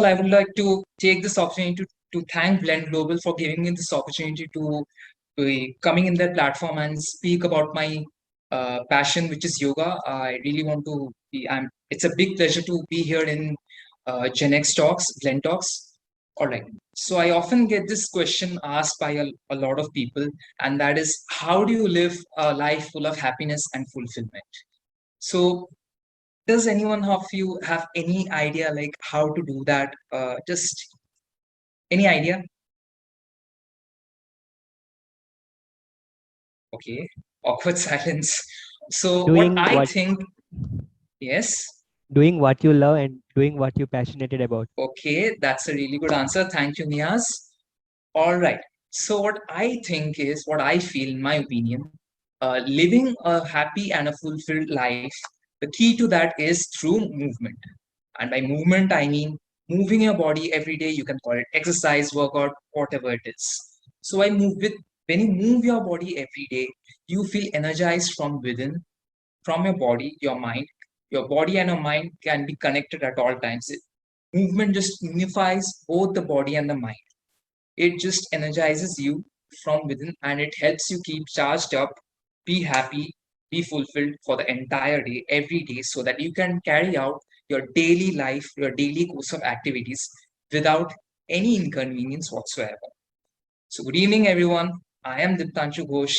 I would like to take this opportunity to thank Blend Global for giving me this opportunity to be coming in their platform and speak about my passion, which is yoga. I really want to be, it's a big pleasure to be here in Genext Talks, Blend Talks. All right. So I often get this question asked by a lot of people, and that is, how do you live a life full of happiness and fulfillment? So does anyone of you have any idea like how to do that? Just any idea? Okay, awkward silence. So what Doing I what think, yes. doing what you love and doing what you're passionate about. Okay, that's a really good answer. Thank you, Niaz. All right. So what I think is, what I feel, in my opinion, living a happy and a fulfilled life, the key to that is through movement. And by movement, I mean moving your body every day. You can call it exercise, workout, whatever it is. So when you move your body every day, you feel energized from within, from your body, your mind. Your body and your mind can be connected at all times. Movement just unifies both the body and the mind. It just energizes you from within and it helps you keep charged up, be happy, be fulfilled for the entire day, every day, so that you can carry out your daily life, your daily course of activities without any inconvenience whatsoever. So good evening, everyone. I am Diptanshu Ghosh.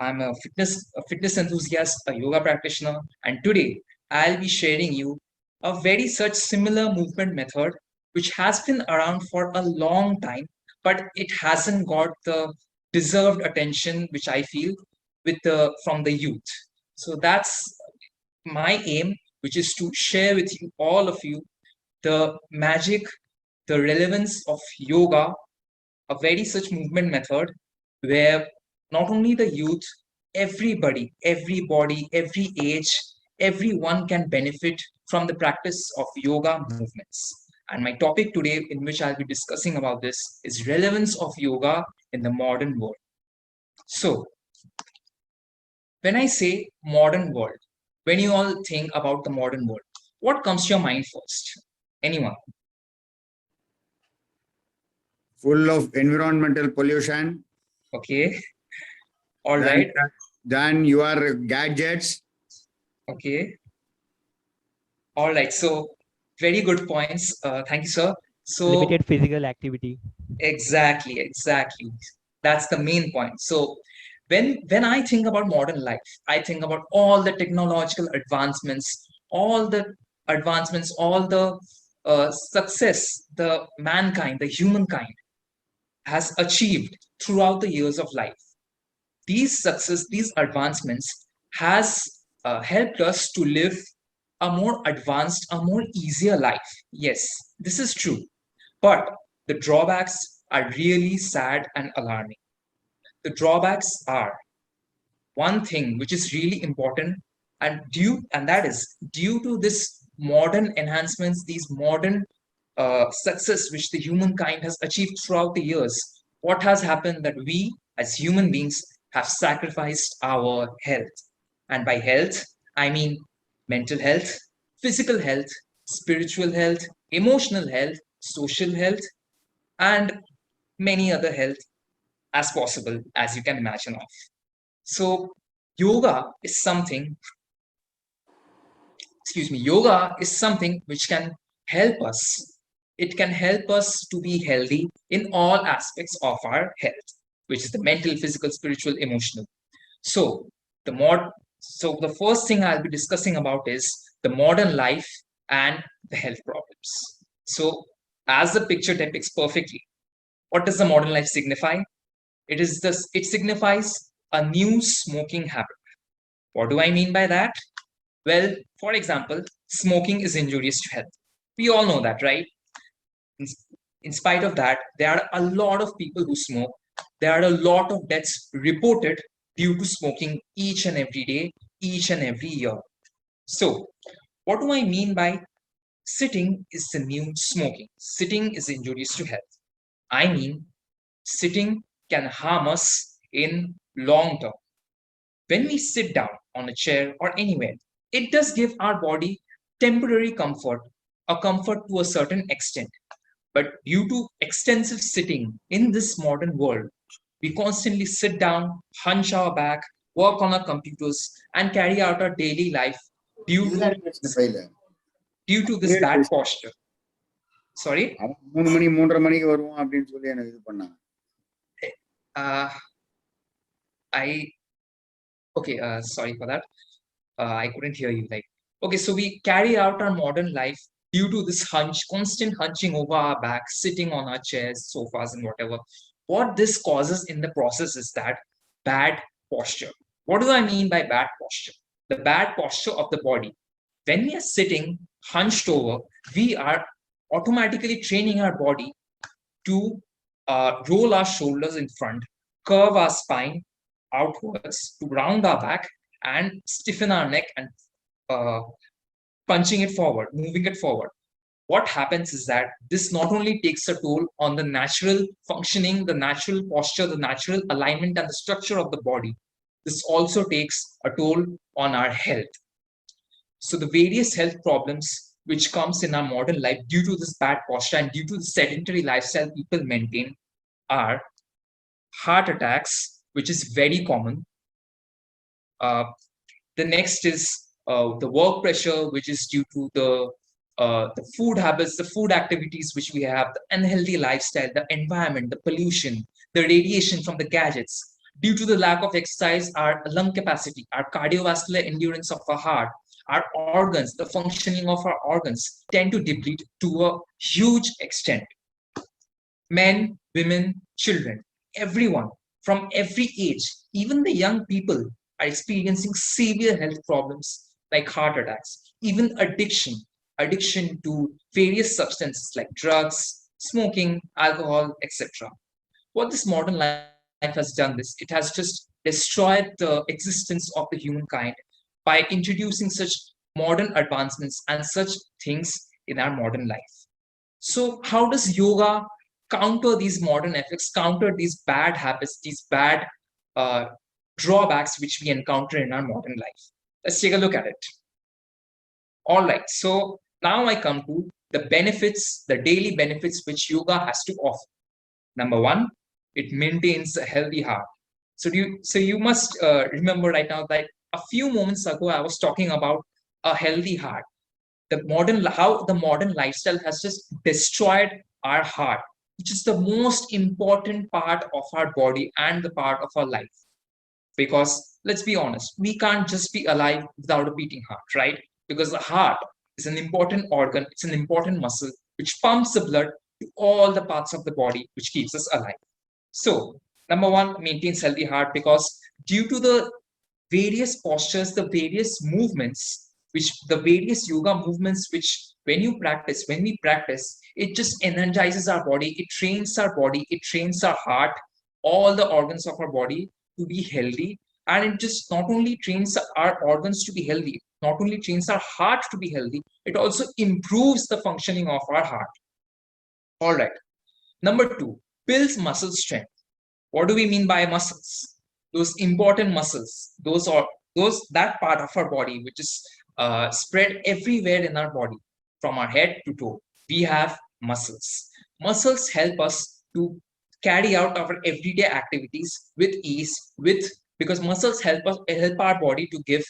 I'm a fitness enthusiast, a yoga practitioner, and today I'll be sharing you a very such similar movement method which has been around for a long time, but it hasn't got the deserved attention which I feel from the youth. So that's my aim, which is to share with you, all of you, the magic, the relevance of yoga, a very such movement method where not only the youth, everybody, every age, everyone can benefit from the practice of yoga movements. And my topic today, in which I'll be discussing about this, is relevance of yoga in the modern world. So, when I say modern world, when you all think about the modern world, what comes to your mind first? Anyone? Full of environmental pollution. Okay. All right. Then your gadgets. Okay. All right. So very good points. Thank you, sir. So Limited physical activity. exactly. That's the main point. So when I think about modern life, I think about all the technological advancements, all the success the mankind, the humankind has achieved throughout the years of life. These advancements has helped us to live a more advanced, a more easier life. Yes, this is true. But the drawbacks are really sad and alarming. The drawbacks are one thing which is really important, and that is due to this modern enhancements, these modern success which the humankind has achieved throughout the years. What has happened that we as human beings have sacrificed our health, and by health I mean mental health, physical health, spiritual health, emotional health, social health, and many other health as possible as you can imagine of. So yoga is something, yoga is something which can help us. It can help us to be healthy in all aspects of our health, which is the mental, physical, spiritual, emotional. So the first thing I'll be discussing about is the modern life and the health problems. So as the picture depicts perfectly, what does the modern life signify? It signifies a new smoking habit. What do I mean by that? Well, for example, smoking is injurious to health. We all know that, right? In spite of that, there are a lot of people who smoke. There are a lot of deaths reported due to smoking each and every day, each and every year. So, what do I mean by sitting is the new smoking? Sitting is injurious to health. I mean, sitting can harm us in long term. When we sit down on a chair or anywhere, it does give our body temporary comfort, a comfort to a certain extent. But due to extensive sitting in this modern world, we constantly sit down, hunch our back, work on our computers, and carry out our daily life due to this bad posture. Sorry? 3 மணி 3:30 மணிக்கு வருவோம் அப்படின்னு சொல்லி எனக்கு இது பண்ணாங்க. Sorry for that. I couldn't hear you. Okay, so we carry out our modern life due to this constant hunching over our back, sitting on our chairs, sofas, and whatever. What this causes in the process is that bad posture. What do I mean by bad posture? The bad posture of the body. When we are sitting hunched over, we are automatically training our body to roll our shoulders in front, curve our spine outwards, to round our back, and stiffen our neck and punching it forward, moving it forward. What happens is that this not only takes a toll on the natural functioning, the natural posture, the natural alignment and the structure of the body, this also takes a toll on our health. So the various health problems which comes in our modern life due to this bad posture and due to the sedentary lifestyle people maintain are heart attacks, which is very common. The next is the work pressure, which is due to the food habits, the food activities which we have, the unhealthy lifestyle, the environment, the pollution, the radiation from the gadgets. Due to the lack of exercise, our lung capacity, our cardiovascular endurance of our heart, our organs, the functioning of our organs tend to deplete to a huge extent. Men, women, children, everyone from every age, even the young people, are experiencing severe health problems like heart attacks, even addiction to various substances like drugs, smoking, alcohol, etc. What this modern life has done this, it has just destroyed the existence of the humankind by introducing such modern advancements and such things in our modern life. So how does yoga counter these modern effects, counter these bad habits, these bad drawbacks which we encounter in our modern life? Let's take a look at it. All right, so now I come to the benefits, the daily benefits which yoga has to offer. Number one, it maintains a healthy heart. So you must remember right now that a few moments ago I was talking about a healthy heart. How the modern lifestyle has just destroyed our heart, which is the most important part of our body and the part of our life. Because let's be honest, we can't just be alive without a beating heart, right? Because the heart is an important organ, it's an important muscle which pumps the blood to all the parts of the body, which keeps us alive. So number one, maintains healthy heart because due to the various postures, the various movements, the various yoga movements which when we practice, it just energizes our body, it trains our body, it trains our heart, all the organs of our body to be healthy. And it just not only trains our organs to be healthy, not only trains our heart to be healthy, it also improves the functioning of our heart. All right. Number two, builds muscle strength. What do we mean by muscles? Those important muscles, that part of our body which is spread everywhere in our body, from our head to toe. We have muscles. Muscles help us to carry out our everyday activities with ease, because muscles help our body to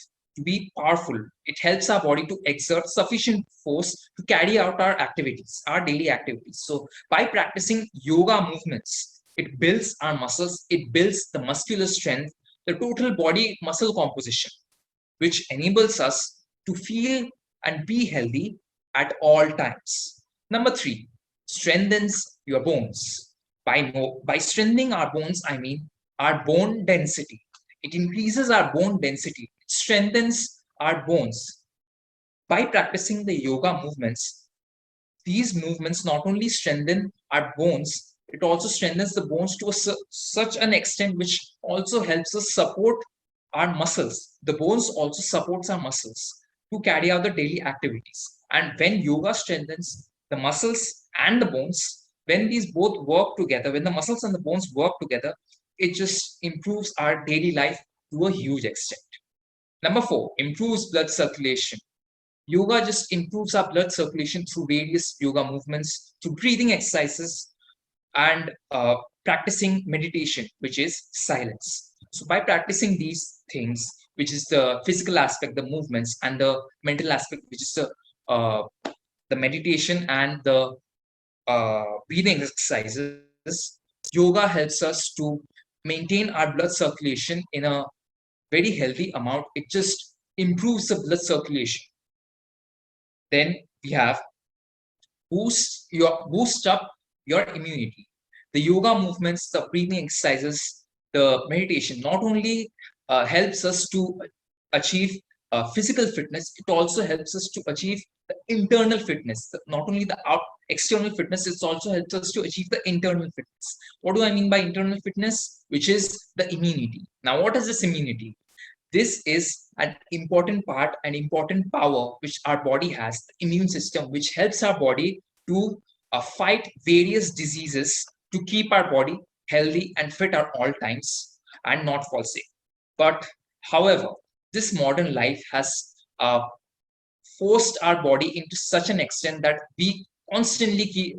be powerful. It helps our body to exert sufficient force to carry out our activities, our daily activities. So by practicing yoga movements, it builds our muscles, it builds the muscular strength, the total body muscle composition, which enables us to feel and be healthy at all times. Number three, strengthens your bones. By strengthening our bones, I mean our bone density. It increases our bone density, it strengthens our bones. By practicing the yoga movements, these movements not only strengthen our bones, it also strengthens the bones to such an extent which also helps us support our muscles. The bones also supports our muscles to carry out the daily activities. And when yoga strengthens the muscles and the bones, when these both work together, when the muscles and the bones work together, it just improves our daily life to a huge extent. Number four, improves blood circulation. Yoga just improves our blood circulation through various yoga movements, through breathing exercises, and practicing meditation, which is silence. So by practicing these things, which is the physical aspect, the movements, and the mental aspect, which is the meditation and the breathing exercises, yoga helps us to maintain our blood circulation in a very healthy amount. It just improves the blood circulation. Then we have boost up your immunity. The yoga movements, the breathing exercises, the meditation not only helps us to achieve physical fitness, it also helps us to achieve the internal fitness. Not only the external fitness, it also helps us to achieve the internal fitness. What do I mean by internal fitness? Which is the immunity. Now, what is this immunity? This is an important part, an important power which our body has, the immune system, which helps our body to fight various diseases, to keep our body healthy and fit at all times and not fall sick. But however, this modern life has forced our body into such an extent that we constantly keep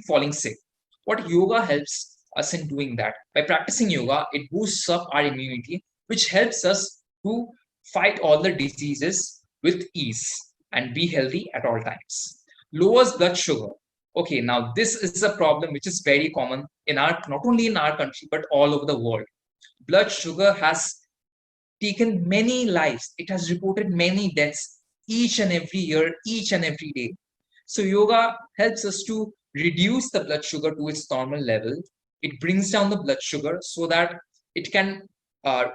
falling sick. What yoga helps us in doing that? By practicing yoga, it boosts up our immunity, which helps us to fight all the diseases with ease and be healthy at all times. Lowers blood sugar. Okay, now this is a problem which is very common in not only in our country but all over the world. Blood sugar has taken many lives. It has reported many deaths each and every year, each and every day. So yoga helps us to reduce the blood sugar to its normal level. It brings down the blood sugar so that it can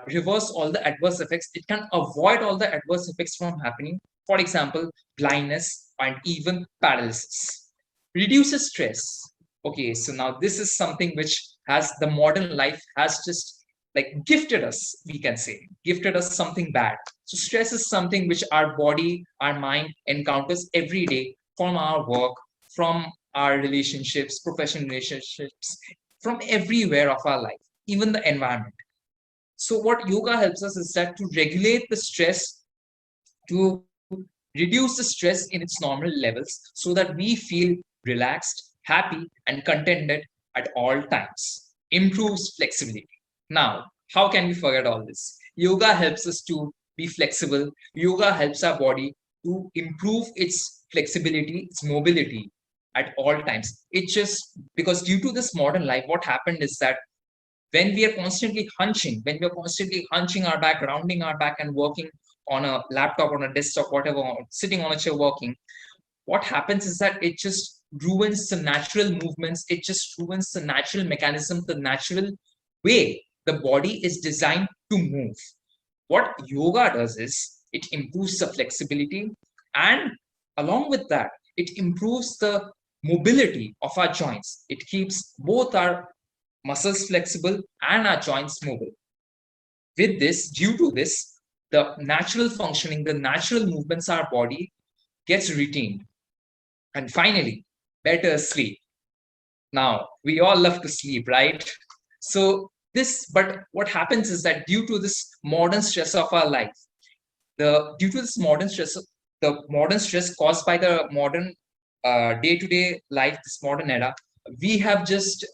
reverse all the adverse effects. It can avoid all the adverse effects from happening. For example, blindness and even paralysis. Reduces stress. Okay, so now this is something which has the modern life has just like gifted us, we can say, gifted us something bad. So stress is something which our body, our mind encounters every day from our work, from our relationships, professional relationships, from everywhere of our life, even the environment. So what yoga helps us is that to regulate the stress, to reduce the stress in its normal levels so that we feel relaxed, happy, and contented at all times. Improves flexibility. Now, how can we forget all this? Yoga helps us to be flexible. Yoga helps our body to improve its flexibility, its mobility at all times. It just because due to this modern life, what happened is that when we are constantly hunching, our back, rounding our back, and working on a laptop, on a desktop, whatever, sitting on a chair working, what happens is that it just ruins the natural movements. It just ruins the natural mechanism, the natural way the body is designed to move. What yoga does is it improves the flexibility, and along with that, it improves the mobility of our joints. It keeps both our muscles flexible and our joints mobile. With this, due to this, the natural functioning, the natural movements of our body gets retained. And finally, better sleep. Now, we all love to sleep, right? So but what happens is that due to this modern stress of our life, due to this modern stress, the modern stress caused by the modern day-to-day life, this modern era, we have just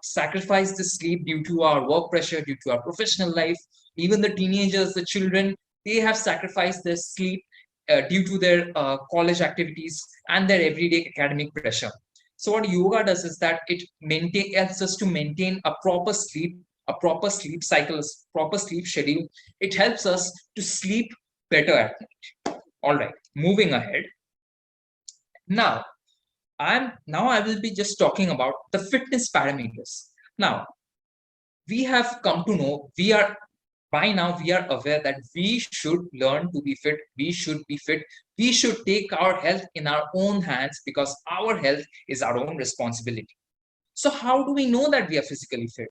sacrificed the sleep due to our work pressure, due to our professional life. Even the teenagers, the children, they have sacrificed their sleep due to their college activities and their everyday academic pressure. So what yoga does is that it helps us to maintain a proper sleep cycle, proper sleep schedule. It helps us to sleep better at night. All right, moving ahead. Now I will be just talking about the fitness parameters. Now, we have come to know, by now we are aware that we should learn to be fit. We should be fit. We should take our health in our own hands because our health is our own responsibility. So how do we know that we are physically fit?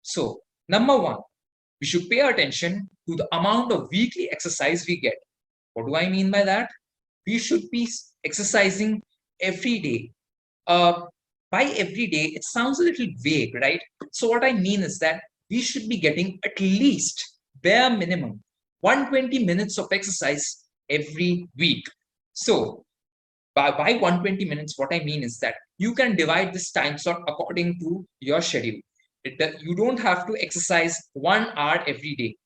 So number one, we should pay attention to the amount of weekly exercise we get. What do I mean by that? We should be exercising every day. By every day, it sounds a little vague, right? So what I mean is that we should be getting at least bare minimum 120 minutes of exercise every week. So by 120 minutes, what I mean is that you can divide this time slot according to your schedule. You don't have to exercise 1 hour every day.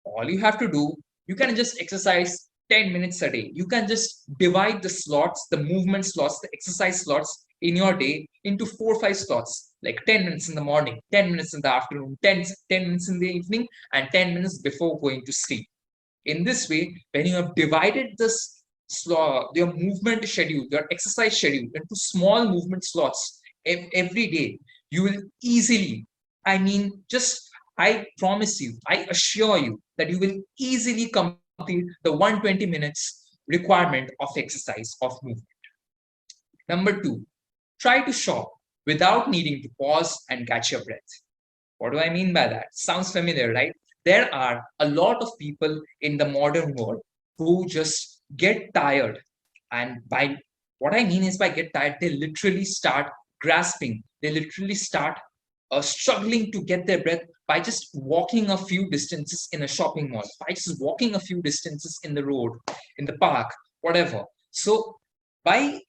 All you have to do, you can just exercise 10 minutes a day. You can just divide the slots, the movement slots, the exercise slots in your day into 4 or 5 slots, like 10 minutes in the morning, 10 minutes in the afternoon, 10 minutes in the evening, and 10 minutes before going to sleep. In this way, when you have divided this your movement schedule, your exercise schedule into small movement slots every day, you will easily, I promise you, I assure you that you will easily complete the 120 minutes requirement of exercise, of movement. Number 2, try to shop without needing to pause and catch your breath. What do I mean by that? Sounds familiar, right? There are a lot of people in the modern world who just get tired. And by what I mean is by get tired, they literally start grasping. They literally start struggling to get their breath by just walking a few distances in a shopping mall, by just walking a few distances in the road, in the park, whatever. So by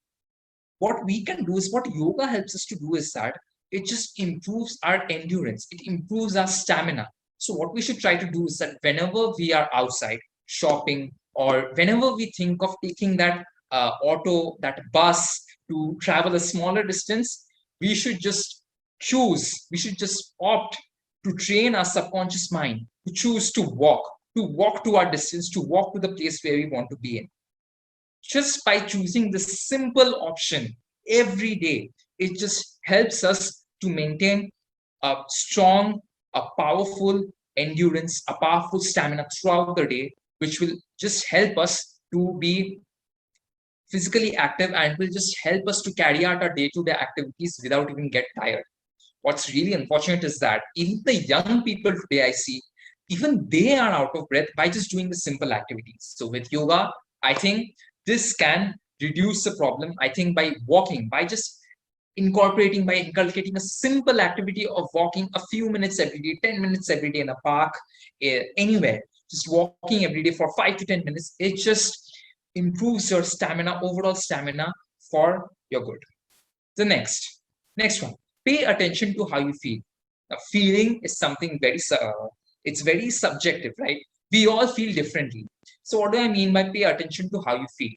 what we can do is, what yoga helps us to do is that it just improves our endurance, it improves our stamina. So what we should try to do is that whenever we are outside shopping, or whenever we think of taking that auto, that bus to travel a smaller distance, we should just opt to train our subconscious mind to choose to walk to our distance, to walk to the place where we want to be in. Just by choosing this simple option every day, it just helps us to maintain a strong, a powerful endurance, a powerful stamina throughout the day, which will just help us to be physically active and will just help us to carry out our day-to-day activities without even get tired. What's really unfortunate is that even the young people today I see, even they are out of breath by just doing the simple activities. So with yoga, I think this can reduce the problem. I think by walking, by just inculcating a simple activity of walking a few minutes every day, 10 minutes every day in a park, anywhere, just walking every day for 5 to 10 minutes, it just improves your stamina, overall stamina for your good. The next one, pay attention to how you feel. Now, feeling is something it's very subjective, right? We all feel differently. So what do I mean by pay attention to how you feel?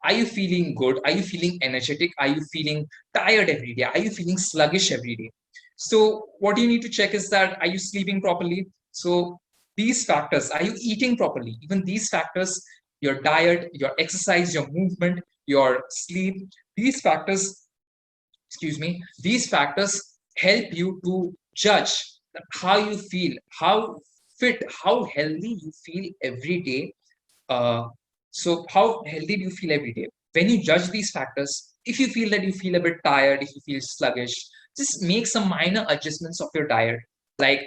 Are you feeling good? Are you feeling energetic? Are you feeling tired every day? Are you feeling sluggish every day? So what you need to check is that, are you sleeping properly? So these factors, are you eating properly? Even these factors, your diet, your exercise, your movement, your sleep, these factors, these factors help you to judge how you feel, how fit, how healthy you feel every day. So how healthy do you feel every day? When you judge these factors, if you feel that you feel a bit tired, if you feel sluggish, just make some minor adjustments of your diet, like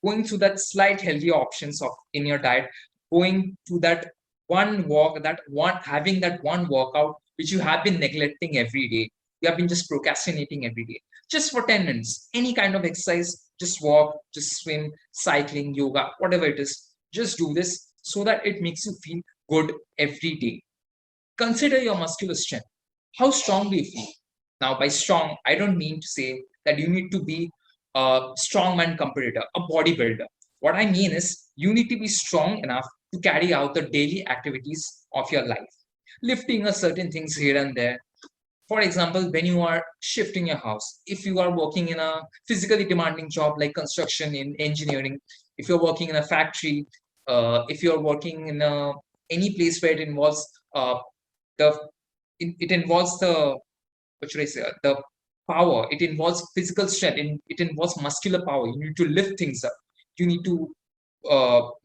going through that slight healthy options of in your diet, going to that one walk, having that one workout which you have been neglecting every day. You have been just procrastinating every day. Just for 10 minutes, any kind of exercise, just walk, just swim, cycling, yoga, whatever it is, just do this so that it makes you feel good every day. Consider your muscular strength. How strong do you feel? Now, by strong, I don't mean to say that you need to be a strongman competitor, a bodybuilder. What I mean is you need to be strong enough to carry out the daily activities of your life, lifting a certain things here and there. For example, when you are shifting your house, if you are working in a physically demanding job like construction, in engineering, if you're working in a factory, if you're working in any place where it involves it involves the, what should I say, the power, it involves physical strength, it involves muscular power. You need to lift things up. You need to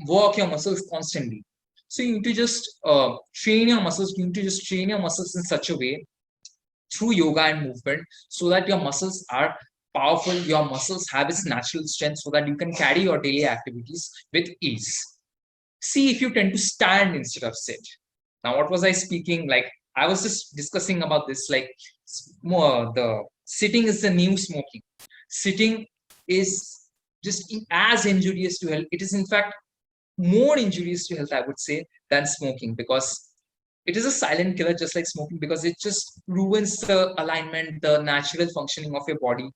work your muscles constantly. So you need to just train your muscles. You need to just train your muscles in such a way through yoga and movement so that your muscles are powerful, your muscles have its natural strength so that you can carry your daily activities with ease. See if you tend to stand instead of sit. Now, what was I speaking? Like, I was just discussing about this, like more the sitting is the new smoking. Sitting is just as injurious to health. It is in fact more injurious to health, I would say, than smoking, because it is a silent killer, just like smoking, because it just ruins the alignment, the natural functioning of your body.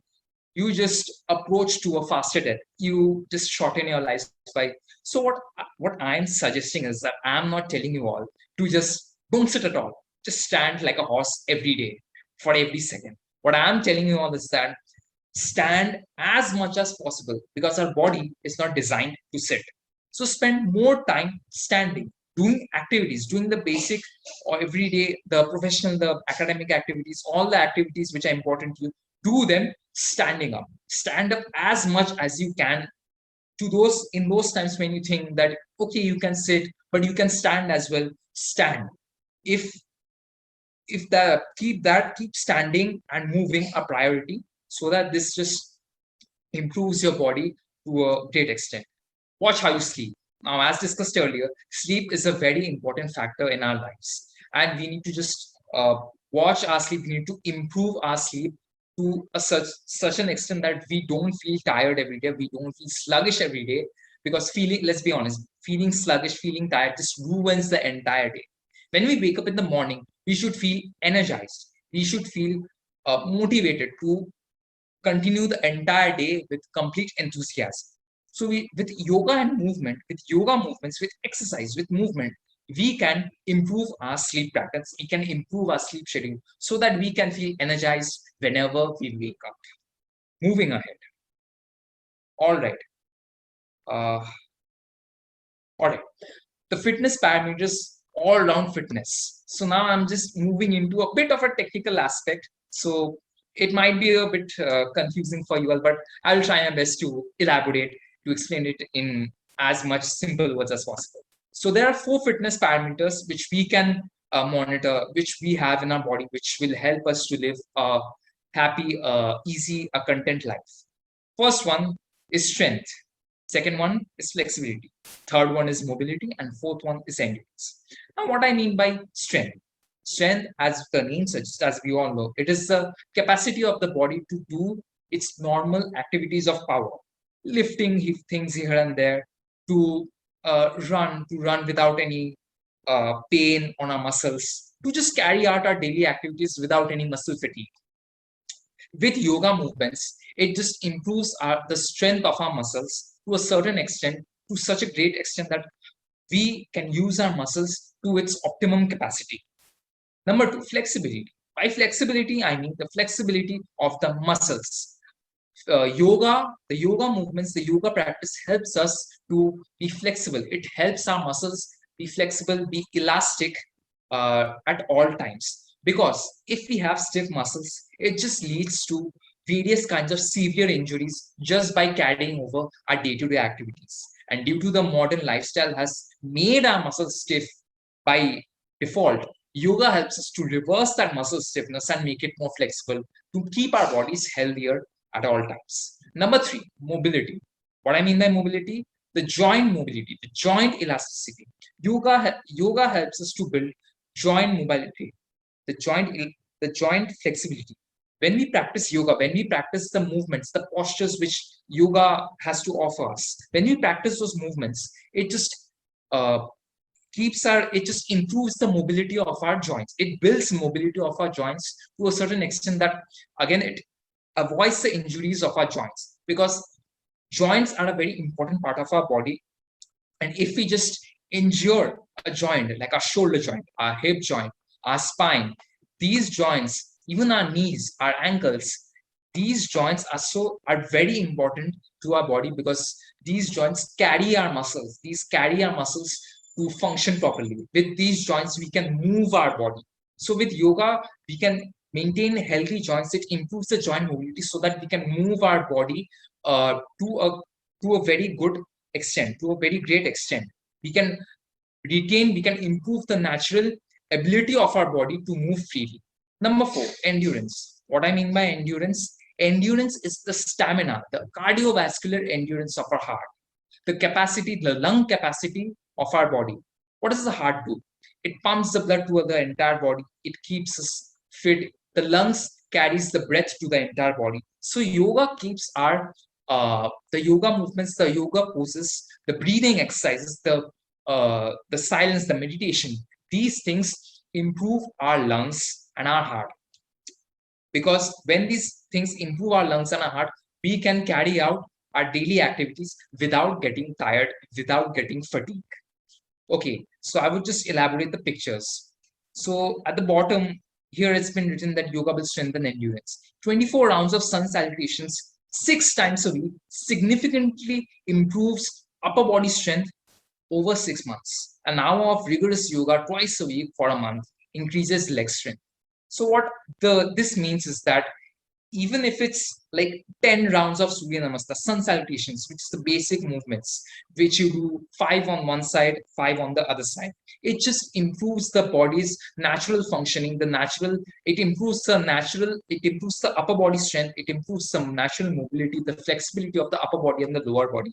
You just approach to a faster death. You just shorten your lifespan. So what I'm suggesting is that I'm not telling you all to just don't sit at all. Just stand like a horse every day for every second. What I'm telling you all is that stand as much as possible, because our body is not designed to sit. So spend more time standing, doing activities, doing the basic or everyday, the professional, the academic activities, all the activities which are important to you, do them standing up. Stand up as much as you can to those in those times when you think that okay, you can sit, but you can stand as well. Stand. If keep standing and moving a priority, so that this just improves your body to a great extent. Watch how you sleep. Now, as discussed earlier, sleep is a very important factor in our lives, and we need to just watch our sleep. We need to improve our sleep to such an extent that we don't feel tired every day, we don't feel sluggish every day. Because feeling, let's be honest, feeling sluggish, feeling tired just ruins the entire day. When we wake up in the morning, we should feel energized. We should feel motivated to continue the entire day with complete enthusiasm. So with yoga and movement, with yoga movements, with exercise, with movement, we can improve our sleep patterns. We can improve our sleep schedule so that we can feel energized whenever we wake up. Moving ahead. All right. All right. The fitness parameters, all around fitness. So now I'm just moving into a bit of a technical aspect. So it might be a bit confusing for you all, but I'll try my best to elaborate, to explain it in as much simple words as possible. So there are 4 fitness parameters which we can monitor, which we have in our body, which will help us to live a happy, easy, a content life. First one is strength. Second one is flexibility. Third one is mobility, and fourth one is endurance. Now, what I mean by strength. Strength, as the name suggests, as we all know, it is the capacity of the body to do its normal activities of power, lifting things here and there, to run without any pain on our muscles, to just carry out our daily activities without any muscle fatigue. With yoga movements, it just improves the strength of our muscles to a certain extent, to such a great extent that we can use our muscles to its optimum capacity. Number 2, flexibility. By flexibility, I mean the flexibility of the muscles. The yoga movements, the yoga practice helps us to be flexible. It helps our muscles be flexible, be elastic at all times. Because if we have stiff muscles, it just leads to various kinds of severe injuries just by carrying over our day-to-day activities. And due to the modern lifestyle has made our muscles stiff by default, yoga helps us to reverse that muscle stiffness and make it more flexible to keep our bodies healthier at all times. Number 3, mobility. What I mean by mobility? The joint mobility, the joint elasticity. Yoga helps us to build joint mobility, the joint flexibility. When we practice yoga, when we practice the movements, the postures which yoga has to offer us, when we practice those movements, it just it just improves the mobility of our joints. It builds mobility of our joints to a certain extent that, again, it avoids the injuries of our joints, because joints are a very important part of our body. And if we just injure a joint, like our shoulder joint, our hip joint, our spine, these joints, even our knees, our ankles, these joints are very important to our body, because these joints carry our muscles. These carry our muscles to function properly. With these joints, we can move our body. So with yoga, we can maintain healthy joints. It improves the joint mobility so that we can move our body to a very good extent, to a very great extent. We can improve the natural ability of our body to move freely. Number 4, endurance. What I mean by endurance? Endurance is the stamina, the cardiovascular endurance of our heart, the capacity, the lung capacity of our body. What does the heart do? It pumps the blood to the entire body. It keeps us fit. The lungs carries the breath to the entire body. So yoga keeps our the yoga movements, the yoga poses, the breathing exercises, the the silence, the meditation, these things improve our lungs and our heart. Because when these things improve our lungs and our heart, we can carry out our daily activities without getting tired, without getting fatigued. Okay, so I would just elaborate the pictures. So at the bottom here, it's been written that yoga will strengthen endurance. 24 rounds of sun salutations 6 times a week significantly improves upper body strength over 6 months. An hour of rigorous yoga twice a week for a month increases leg strength. So what this means is that even if it's like 10 rounds of Surya Namaskar, sun salutations, which is the basic movements, which you do 5 on one side, 5 on the other side, it just improves the body's natural functioning, it improves the upper body strength, it improves some natural mobility, the flexibility of the upper body and the lower body.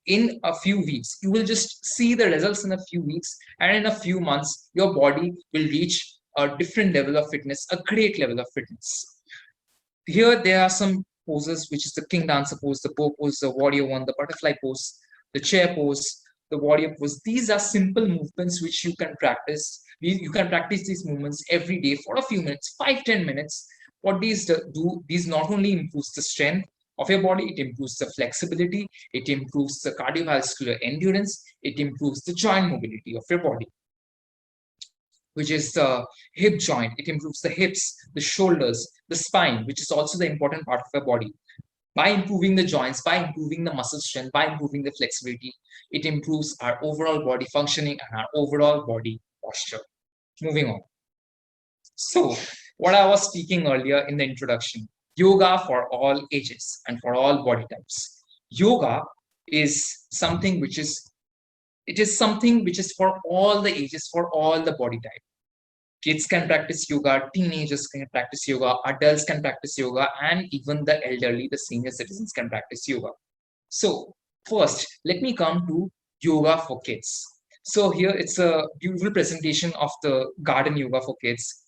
In a few weeks, you will just see the results in a few weeks, and in a few months, your body will reach a different level of fitness, a great level of fitness. Here there are some poses, which is the king dancer pose, the bow pose, the warrior one, the butterfly pose, the chair pose, the warrior pose. These are simple movements which you can practice. You can practice these movements every day for a few minutes, 5-10 minutes. What these do, these not only improves the strength of your body, it improves the flexibility, it improves the cardiovascular endurance, it improves the joint mobility of your body, which is the hip joint. It improves the hips, the shoulders, the spine, which is also the important part of your body. By improving the joints, by improving the muscle strength, by improving the flexibility, it improves our overall body functioning and our overall body posture. Moving on. So, what I was speaking earlier in the introduction, yoga for all ages and for all body types. Yoga is something which is for all the ages, for all the body type. Kids can practice yoga, teenagers can practice yoga, adults can practice yoga, and even the elderly, the senior citizens can practice yoga. So first, let me come to yoga for kids. So here it's a beautiful presentation of the garden yoga for kids.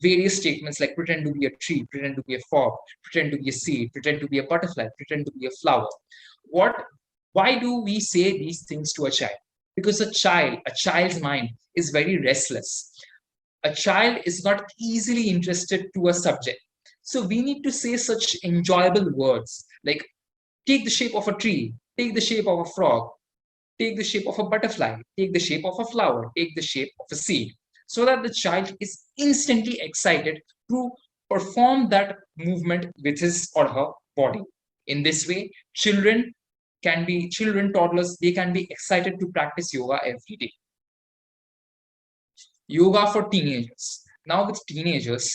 Various statements like pretend to be a tree, pretend to be a frog, pretend to be a seed, pretend to be a butterfly, pretend to be a flower. Why do we say these things to a child? Because a child's mind is very restless. A child is not easily interested to a subject. So we need to say such enjoyable words like take the shape of a tree, take the shape of a frog, take the shape of a butterfly, take the shape of a flower, take the shape of a seed, so that the child is instantly excited to perform that movement with his or her body. In this way, toddlers, they can be excited to practice yoga every day. Yoga for teenagers. Now with teenagers,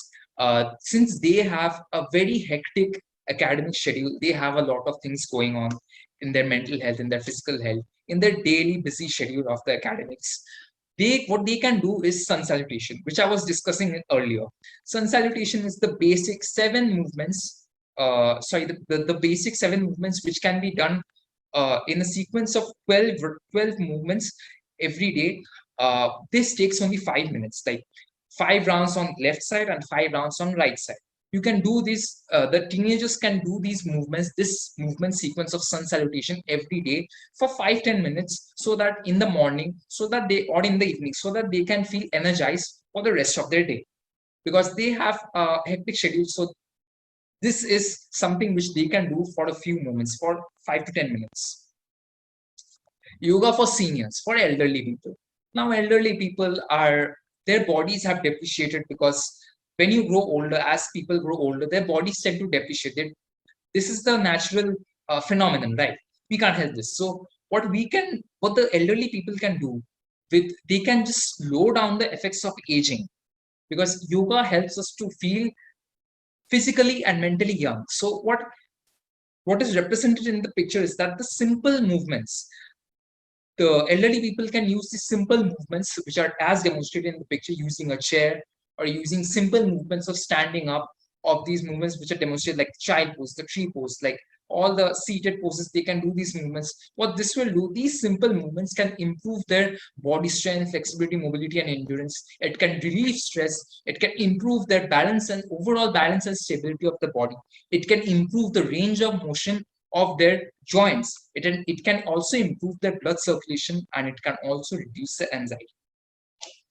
since they have a very hectic academic schedule, they have a lot of things going on in their mental health, in their physical health, in their daily busy schedule of the academics. What they can do is sun salutation, which I was discussing earlier. Sun salutation is the basic 7 movements, the basic 7 movements which can be done in a sequence of 12 movements every day. This takes only 5 minutes, like 5 rounds on left side and 5 rounds on right side. You can do this, the teenagers can do these movements, this movement sequence of sun salutation every day for 5-10 minutes, so that in the morning, or in the evening, so that they can feel energized for the rest of their day, because they have a hectic schedule. So this is something which they can do for a few moments, for 5 to 10 minutes. Yoga for seniors, for elderly people. Now, elderly people their bodies have depreciated, because when you grow older, as people grow older, their bodies tend to depreciate. This is the natural phenomenon, right? We can't help this. So what the elderly people can do, they can just slow down the effects of aging, because yoga helps us to feel physically and mentally young. So what is represented in the picture is that the simple movements, the elderly people can use the simple movements which are as demonstrated in the picture, using a chair or using simple movements of standing up, of these movements which are demonstrated, like child pose, the tree pose, like all the seated poses. They can do these movements. What this will do, these simple movements can improve their body strength, flexibility, mobility, and endurance. It can relieve stress. It can improve their balance and overall balance and stability of the body. It can improve the range of motion of their joints. It can also improve their blood circulation, and it can also reduce the anxiety.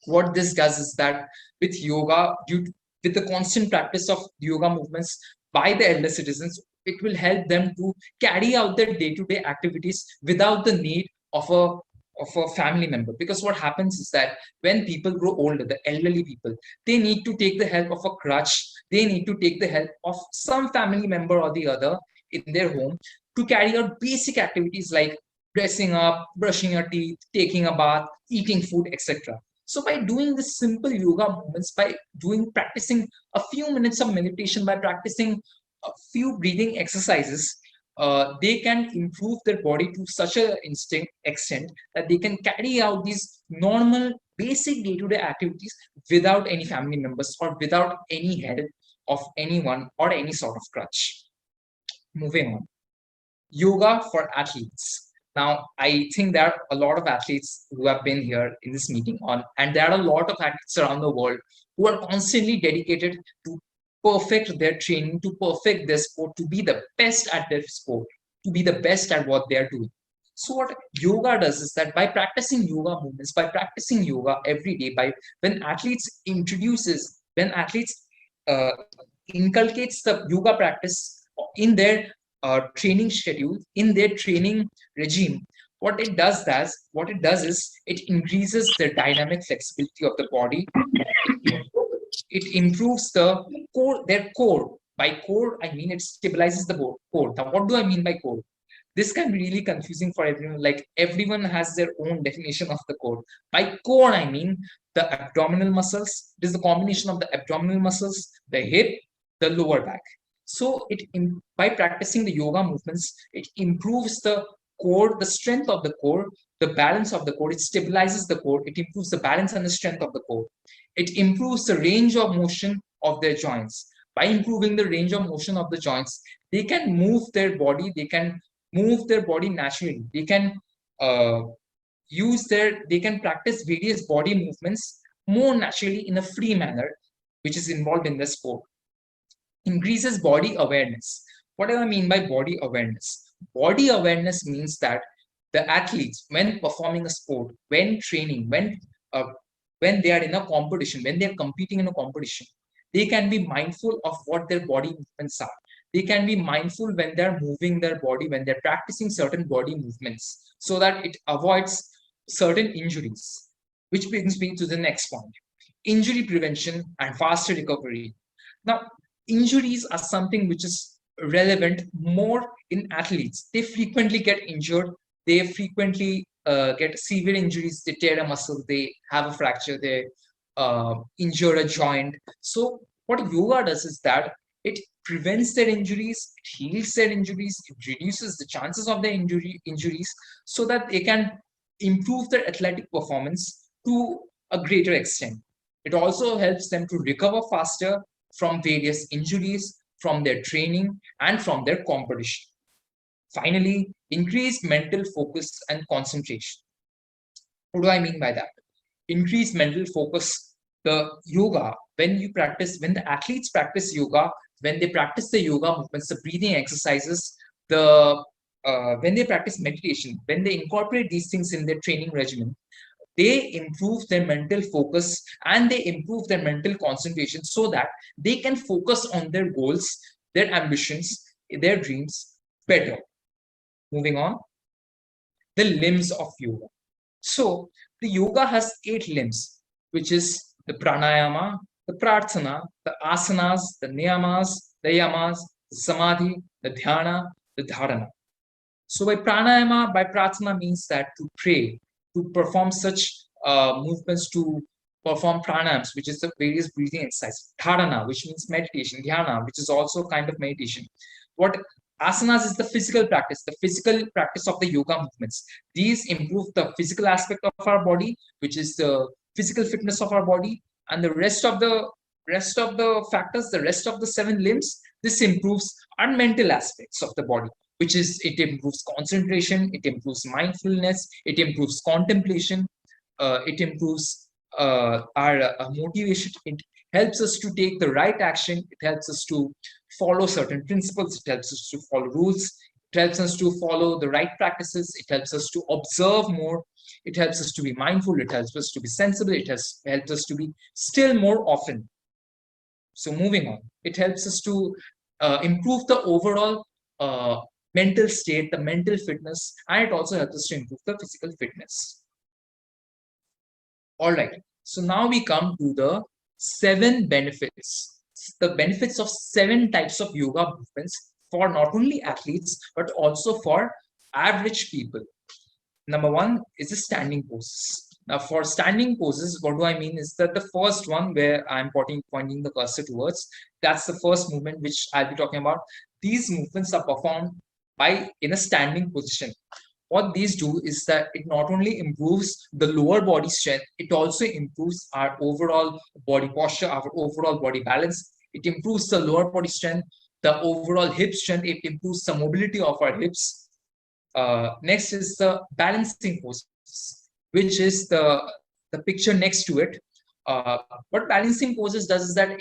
What this does is that with yoga, with the constant practice of yoga movements by the elder citizens, it will help them to carry out their day-to-day activities without the need of a family member. Because what happens is that when people grow older, the elderly people, they need to take the help of a crutch, they need to take the help of some family member or the other in their home to carry out basic activities like dressing up, brushing your teeth, taking a bath, eating food, etc. So by doing this simple yoga movements, by practicing a few minutes of meditation, by practicing a few breathing exercises, they can improve their body to such an extent that they can carry out these normal, basic day-to-day activities without any family members or without any help of anyone or any sort of crutch. Moving on. Yoga for athletes. Now, I think there are a lot of athletes who have been here in this meeting and there are a lot of athletes around the world who are constantly dedicated to perfect their training, to perfect their sport, to be the best at their sport, to be the best at what they are doing. So what yoga does is that by practicing yoga movements, by practicing yoga every day, when athletes uh, inculcates the yoga practice in their training schedule, in their training regime, what it does is it increases the dynamic flexibility of the body. It improves their core. By core, I mean it stabilizes the core. Now, what do I mean by core? This can be really confusing for everyone. Like everyone has their own definition of the core. By core, I mean the abdominal muscles. It is the combination of the abdominal muscles, the hip, the lower back. So by practicing the yoga movements, it improves the core, the strength of the core, the balance of the core. It stabilizes the core. It improves the balance and the strength of the core. It improves the range of motion of their joints. By improving the range of motion of the joints, they can move their body. They can move their body naturally. They can they can practice various body movements more naturally in a free manner, which is involved in the sport. Increases body awareness. What do I mean by body awareness? Body awareness means that the athletes, when performing a sport, when training, when they are in a competition, when they are competing in a competition, they can be mindful of what their body movements are. They can be mindful when they're moving their body, when they're practicing certain body movements, so that it avoids certain injuries. Which brings me to the next point: injury prevention and faster recovery. Now, injuries are something which is relevant more in athletes. They frequently get injured. They frequently get severe injuries. They tear a muscle, they have a fracture, they injure a joint. So what yoga does is that it prevents their injuries, it heals their injuries, it reduces the chances of their injuries so that they can improve their athletic performance to a greater extent. It also helps them to recover faster from various injuries, from their training, and from their competition. Finally, increased mental focus and concentration. What do I mean by that? Increased mental focus. The yoga, when the athletes practice yoga, when they practice the yoga movements, the breathing exercises, when they practice meditation, when they incorporate these things in their training regimen, they improve their mental focus and they improve their mental concentration so that they can focus on their goals, their ambitions, their dreams better. Moving on, the limbs of yoga. So the yoga has 8 limbs, which is the pranayama, the prarthana, the asanas, the niyamas, the yamas, the samadhi, the dhyana, the dharana. So by pranayama, by prarthana means that to pray, to perform such movements, to perform pranayams, which is the various breathing exercises. Dharana, which means meditation. Dhyana, which is also kind of meditation. What asanas is the physical practice of the yoga movements. These improve the physical aspect of our body, which is the physical fitness of our body, and the rest of the factors, the rest of the 7 limbs, this improves our mental aspects of the body, which is it improves concentration, it improves mindfulness, it improves contemplation, it improves our motivation. It helps us to take the right action. It helps us to follow certain principles. It helps us to follow rules. It helps us to follow the right practices. It helps us to observe more. It helps us to be mindful. It helps us to be sensible. It helps us to be still more often. So moving on, it helps us to improve the overall mental state, the mental fitness, and it also helps us to improve the physical fitness. All right. So now we come to the 7 benefits. The benefits of 7 types of yoga movements for not only athletes, but also for average people. Number 1 is the standing poses. Now, for standing poses, what do I mean is that the first one where I'm pointing the cursor towards, that's the first movement which I'll be talking about. These movements are performed in a standing position. What these do is that it not only improves the lower body strength, it also improves our overall body posture, our overall body balance. It improves the lower body strength, the overall hip strength. It improves the mobility of our hips. Next is the balancing poses, which is the picture next to it. What balancing poses does is that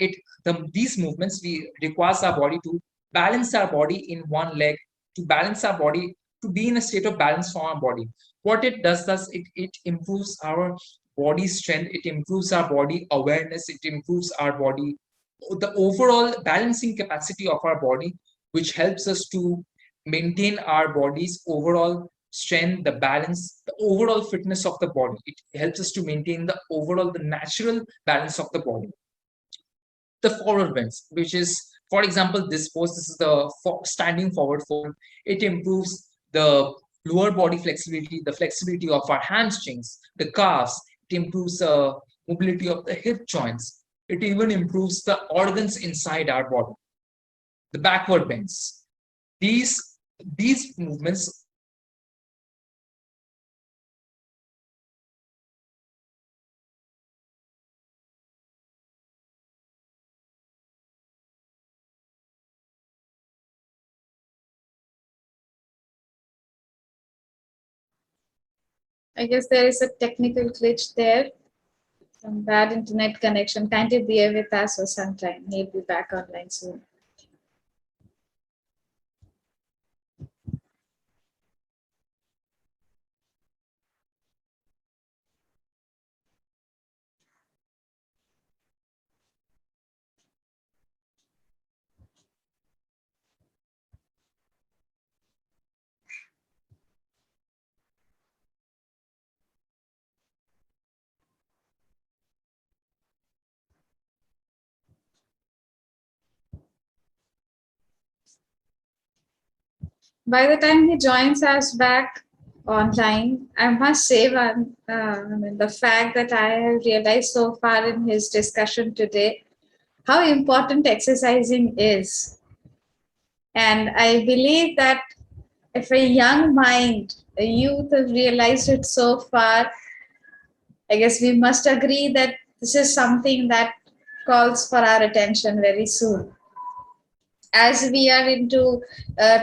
these movements requires our body to balance our body in one leg, to balance our body, to be in a state of balance for our body. What it does it improves our body strength, it improves our body awareness, it improves our body, the overall balancing capacity of our body, which helps us to maintain our body's overall strength, the balance, the overall fitness of the body. It helps us to maintain the natural balance of the body. The forward bends, which is, for example, this pose, this is the standing forward fold. It improves the lower body flexibility, the flexibility of our hamstrings, the calves. It improves the mobility of the hip joints. It even improves the organs inside our body. The backward bends. These movements I guess there is a technical glitch there. Some bad internet connection. Kindly bear with us for some time. He'll be back online soon. By the time he joins us back online, I must say the fact that I have realized so far in his discussion today how important exercising is. And I believe that if a young mind, a youth have realized it so far, I guess we must agree that this is something that calls for our attention very soon. As we are into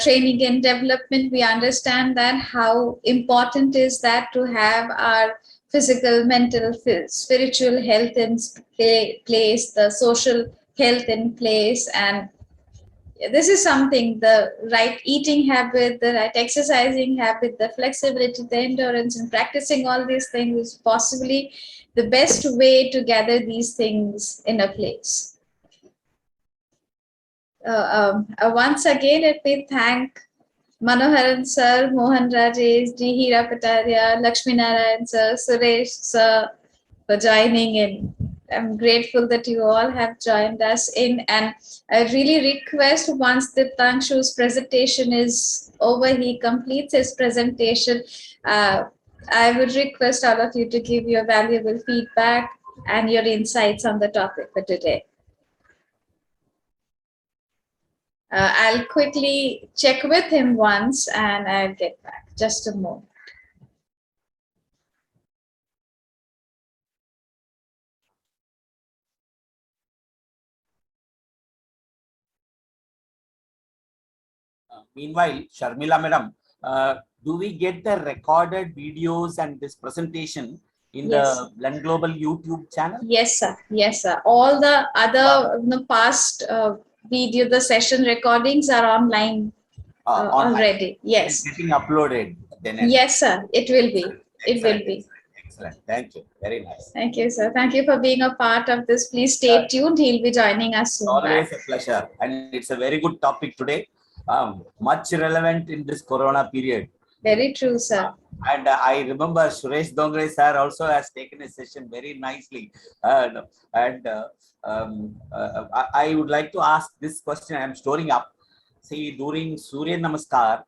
training and development, we understand that how important is that to have our physical, mental, spiritual health in place, the social health in place, and this is something, the right eating habit, the right exercising habit, the flexibility, the endurance, and practicing all these things is possibly the best way to gather these things in a place. Once again, let me thank Manoharan sir, Mohan Rajesh, G. Hira Pataria, Lakshmi Narayan sir, Suresh sir for joining in. I'm grateful that you all have joined us in, and I really request once Diptanshu's presentation is over, he completes his presentation, I would request all of you to give your valuable feedback and your insights on the topic for today. I'll quickly check with him once and I'll get back. Just a moment. Meanwhile, Sharmila madam, do we get the recorded videos and this presentation in the Learn Global YouTube channel? Yes, sir. Yes, sir. All the other past video, the session recordings are online online. already. Yes. It's getting uploaded. Then Yes, sir. It will be. It will excellent. be. Excellent. Thank you. Very nice. Thank you, sir. Thank you for being a part of this. Please stay tuned. He'll be joining us soon. Always Back. a pleasure. And it's a very good topic today. Much relevant in this Corona period. Very true, sir. And I remember Suresh Dongre sir also has taken a session very nicely. I would like to ask this question. I am storing up. See, during Surya Namaskar,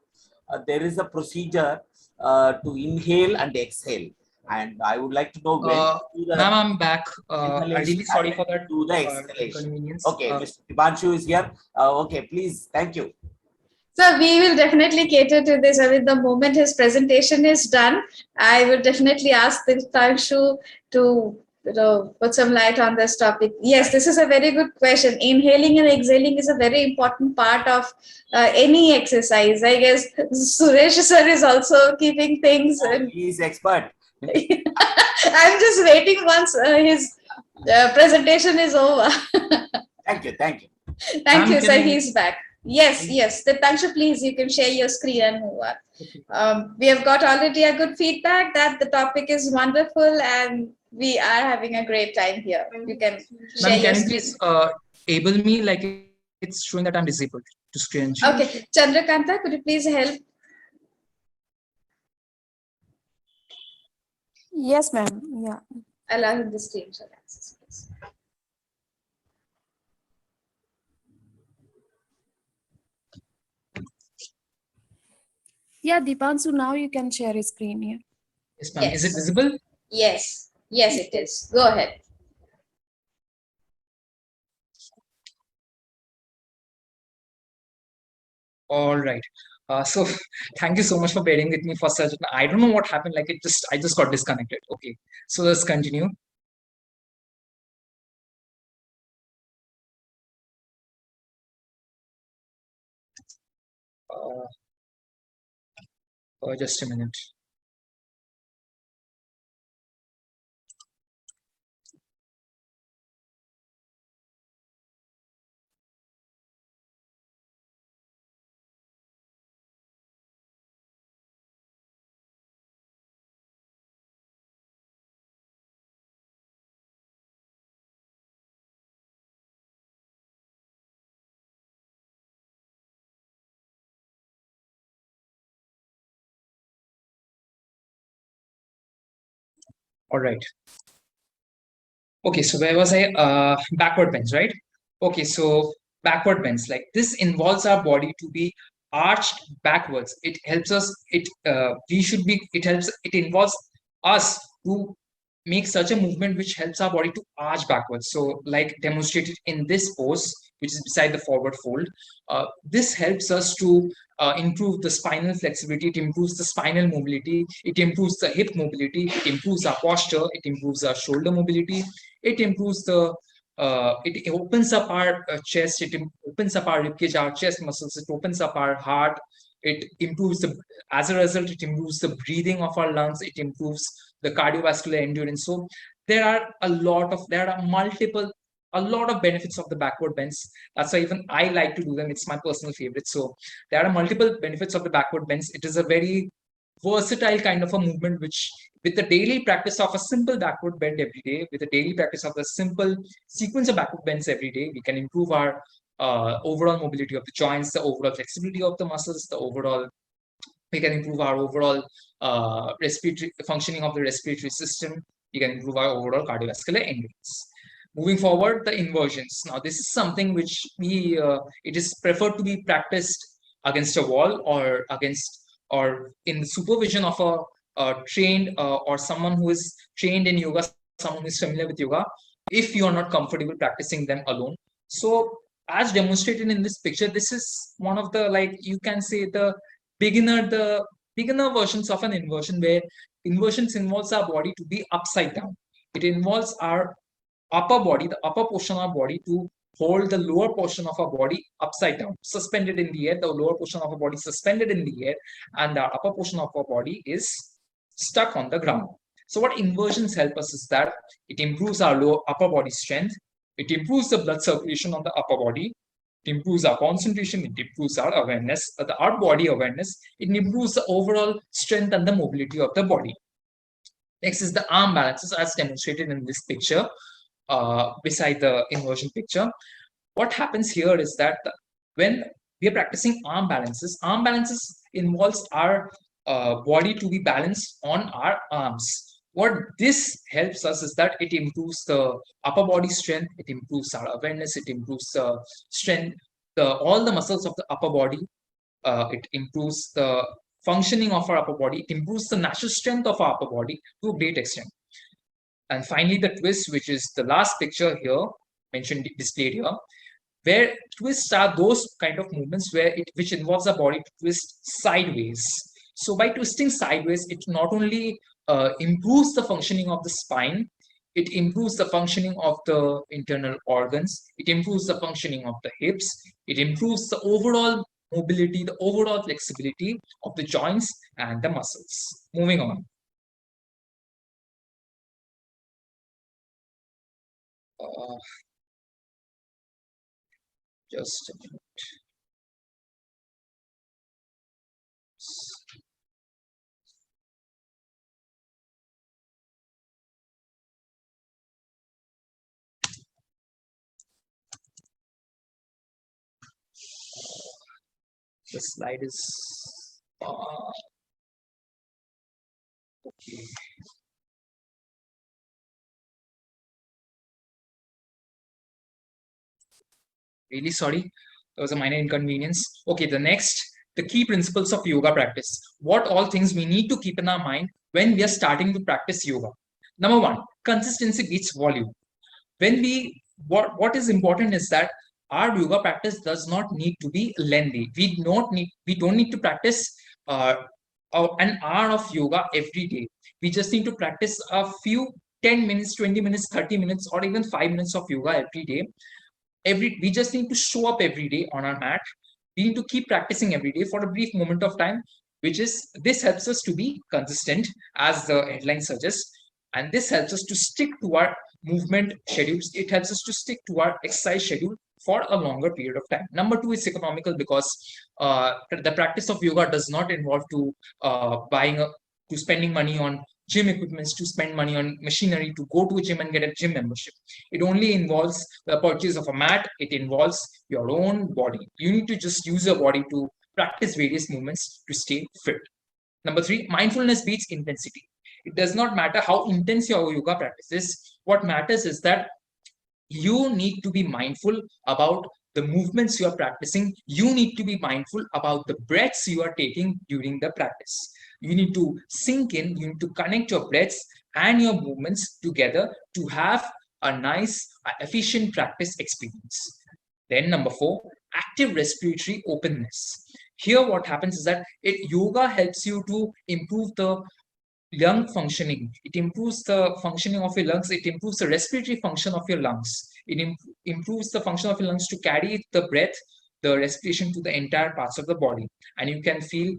there is a procedure to inhale and exhale. And I would like to know when to do the Ma'am, I'm back. I'm inhalation really sorry and for when that to do the exhalation. inconvenience. Okay, Mr. Diptanshu is here. Okay, please. Thank you. So we will definitely cater to this. I mean, the moment his presentation is done, I will definitely ask Diptanshu to put some light on this topic. Yes, this is a very good question. Inhaling and exhaling is a very important part of any exercise. I guess Suresh sir is also keeping things. And He is expert. I'm just waiting once his presentation is over. Thank you. Thank you. Thank you, Can sir. I- He's back. Yes, yes. Diptanshu, please, you can share your screen and move on. We have got already a good feedback that the topic is wonderful and we are having a great time here. You can share Ma'am, your can you screen. please able me like it's showing that I'm disabled to screen share? Okay, Chandrakanta, could you please help? Yes, ma'am. Yeah. Allow him the screen share access, please. Yeah, Dipanshu, now you can share your screen here. Yes, ma'am. Is it Yes. visible? Yes, yes, it is. Go ahead. All right. So thank you so much for bearing with me for such. I don't know what happened. Like I just got disconnected. Okay. So let's continue. Just a minute. All right. Okay, so where was I? Backward bends, right? Okay, so backward bends, like this involves our body to be arched backwards. It helps us, it involves us to make such a movement which helps our body to arch backwards. So like demonstrated in this pose, which is beside the forward fold, this helps us to improve the spinal flexibility, it improves the spinal mobility, it improves the hip mobility, it improves our posture, it improves our shoulder mobility, it improves the it opens up our chest, it opens up our ribcage, our chest muscles, it opens up our heart, it improves the, as a result, it improves the breathing of our lungs, it improves the cardiovascular endurance. So there are a lot of benefits of the backward bends. That's why even I like to do them. It's my personal favorite. So there are multiple benefits of the backward bends. It is a very versatile kind of a movement which, with the daily practice of a simple backward bend every day, with the daily practice of the simple sequence of backward bends every day, we can improve our overall mobility of the joints, the overall flexibility of the muscles, we can improve our overall respiratory functioning of the respiratory system. We can improve our overall cardiovascular endurance. Moving forward, the inversions. Now, this is something which it is preferred to be practiced against a wall or in the supervision of a trained or someone who is trained in yoga, someone who is familiar with yoga, if you are not comfortable practicing them alone. So as demonstrated in this picture, this is one of the, like, you can say the beginner versions of an inversion, where inversions involves our body to be upside down. It involves our upper body, the upper portion of our body, to hold the lower portion of our body upside down, suspended in the air, the lower portion of our body suspended in the air, and the upper portion of our body is stuck on the ground. So what inversions help us is that it improves our upper body strength, it improves the blood circulation on the upper body, it improves our concentration, it improves our awareness, our body awareness, it improves the overall strength and the mobility of the body. Next is the arm balances as demonstrated in this picture, beside the inversion picture. What happens here is that when we are practicing arm balances involves our body to be balanced on our arms. What this helps us is that it improves the upper body strength, it improves our awareness, it improves the strength, all the muscles of the upper body, it improves the functioning of our upper body, it improves the natural strength of our upper body to a great extent. And finally, the twist, which is the last picture here, displayed here, where twists are those kind of movements which involves our body to twist sideways. So by twisting sideways, it not only improves the functioning of the spine, it improves the functioning of the internal organs, it improves the functioning of the hips, it improves the overall mobility, the overall flexibility of the joints and the muscles. Moving on. Just a minute. The slide is okay. Really sorry, there was a minor inconvenience. Okay, the key principles of yoga practice. What all things we need to keep in our mind when we are starting to practice yoga. Number one, consistency beats volume. What is important is that our yoga practice does not need to be lengthy. We don't need to practice an hour of yoga every day. We just need to practice a few 10 minutes, 20 minutes, 30 minutes, or even 5 minutes of yoga every day. We just need to show up every day on our mat. We need to keep practicing every day for a brief moment of time, this helps us to be consistent, as the headline suggests, and this helps us to stick to our movement schedules. It helps us to stick to our exercise schedule for a longer period of time. Number two is economical, because the practice of yoga does not involve to spending money on gym equipments, to spend money on machinery, to go to a gym and get a gym membership. It only involves the purchase of a mat. It involves your own body. You need to just use your body to practice various movements to stay fit. Number three, mindfulness beats intensity. It does not matter how intense your yoga practice is. What matters is that you need to be mindful about the movements you are practicing. You need to be mindful about the breaths you are taking during the practice. You need to sink in, you need to connect your breaths and your movements together to have a nice, efficient practice experience. Then number four, active respiratory openness. Here what happens is that yoga helps you to improve the lung functioning. It improves the functioning of your lungs. It improves the respiratory function of your lungs. It improves the function of your lungs to carry the breath, the respiration to the entire parts of the body. And you can feel,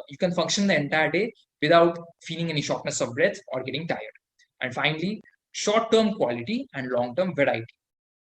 you can function the entire day without feeling any shortness of breath or getting tired. And finally, short-term quality and long-term variety.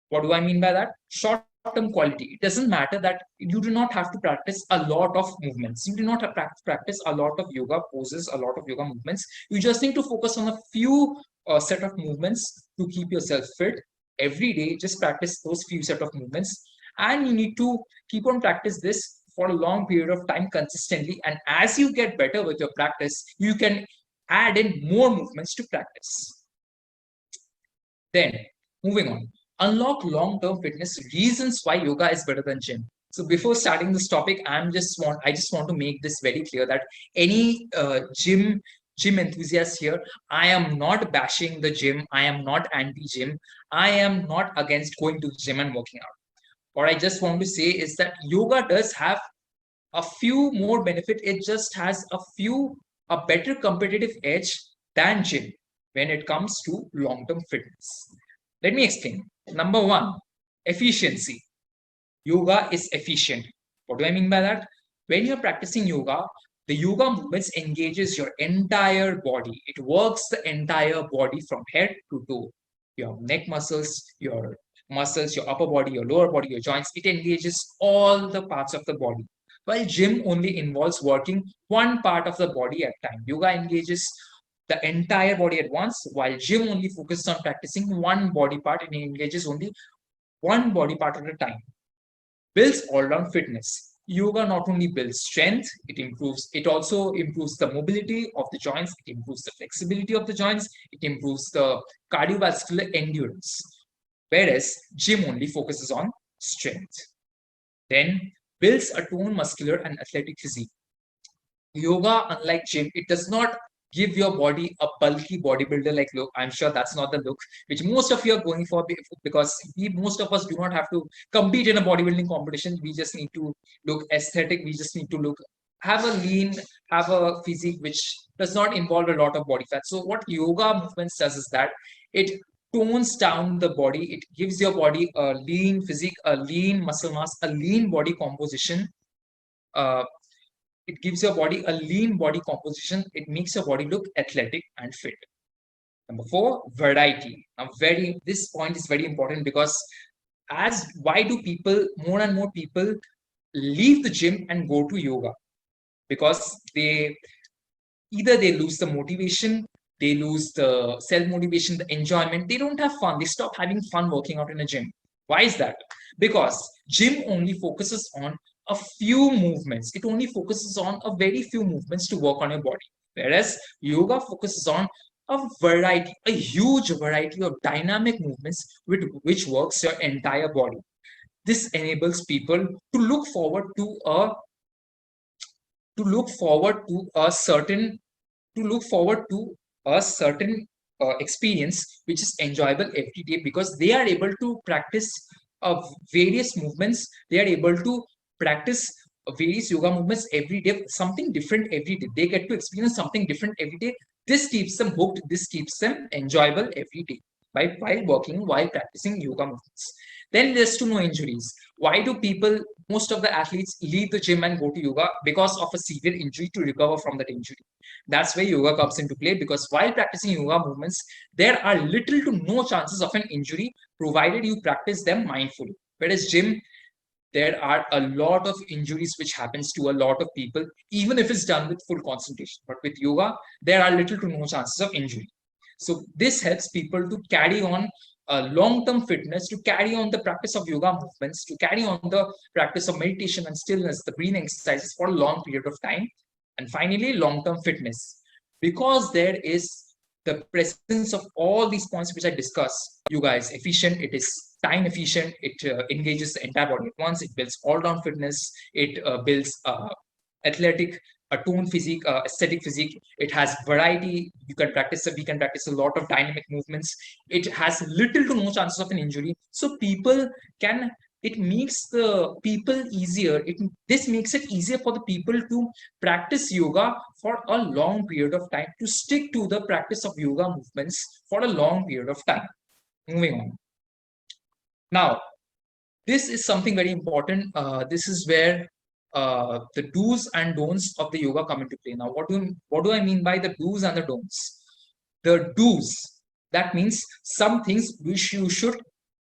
What do I mean by that? Short-term quality. It doesn't matter that you do not have to practice a lot of movements. You do not have to practice a lot of yoga poses, a lot of yoga movements. You just need to focus on a few set of movements to keep yourself fit. Every day, just practice those few set of movements. And you need to keep on practice this for a long period of time consistently. And as you get better with your practice, you can add in more movements to practice. Then, moving on. Unlock long-term fitness, reasons why yoga is better than gym. So before starting this topic, I just want to make this very clear that any gym enthusiast here, I am not bashing the gym. I am not anti-gym. I am not against going to the gym and working out. What I just want to say is that yoga does have a few more benefits. It just has a better competitive edge than gym when it comes to long-term fitness. Let me explain. Number one, efficiency. Yoga is efficient. What do I mean by that? When you're practicing yoga, the yoga movements engages your entire body. It works the entire body from head to toe. Your neck muscles, your muscles, your upper body, your lower body, your joints. It engages all the parts of the body. While gym only involves working one part of the body at a time. Yoga engages the entire body at once, while gym only focuses on practicing one body part and engages only one body part at a time. Builds all-round fitness. Yoga not only builds strength, it also improves the mobility of the joints, it improves the flexibility of the joints, it improves the cardiovascular endurance. Whereas gym only focuses on strength. Then builds a toned muscular and athletic physique. Yoga, unlike gym, it does not give your body a bulky bodybuilder like look. I'm sure that's not the look which most of you are going for, because most of us do not have to compete in a bodybuilding competition. We just need to look aesthetic. We just need to have a physique which does not involve a lot of body fat. So what yoga movements does is that it tones down the body. It gives your body a lean physique, a lean muscle mass, a lean body composition. It gives your body a lean body composition. It makes your body look athletic and fit. Number 4, variety. Now, this point is very important, because why do more and more people leave the gym and go to yoga? Because either they lose the motivation, they lose the self-motivation, the enjoyment. They don't have fun. They stop having fun working out in a gym. Why is that? Because gym only focuses on a few movements. It only focuses on a very few movements to work on your body. Whereas yoga focuses on a huge variety of dynamic movements which works your entire body. This enables people to look forward to a certain experience which is enjoyable every day, because they are able to practice various movements. They are able to practice various yoga movements every day, something different every day. They get to experience something different every day. This keeps them hooked. This keeps them enjoyable every day while practicing yoga movements. Then there's to no injuries. Why do most of the athletes leave the gym and go to yoga? Because of a severe injury, to recover from that injury. That's where yoga comes into play, because while practicing yoga movements, there are little to no chances of an injury, provided you practice them mindfully. Whereas gym, there are a lot of injuries which happens to a lot of people, even if it's done with full concentration. But with yoga, there are little to no chances of injury. So this helps people to carry on long-term fitness, to carry on the practice of yoga movements, to carry on the practice of meditation and stillness, the breathing exercises for a long period of time. And finally, long-term fitness. Because there is the presence of all these points which I discussed, yoga is efficient, it is time efficient, it engages the entire body at once, it builds all-round fitness, it builds athletic, a toned physique, aesthetic physique. It has variety. We can practice a lot of dynamic movements. It has little to no chances of an injury. So it makes the people easier. This makes it easier for the people to practice yoga for a long period of time, to stick to the practice of yoga movements for a long period of time. Moving on. Now, this is something very important. This is where the do's and don'ts of the yoga come into play. Now, what do I mean by the do's and the don'ts? The do's, that means some things which you should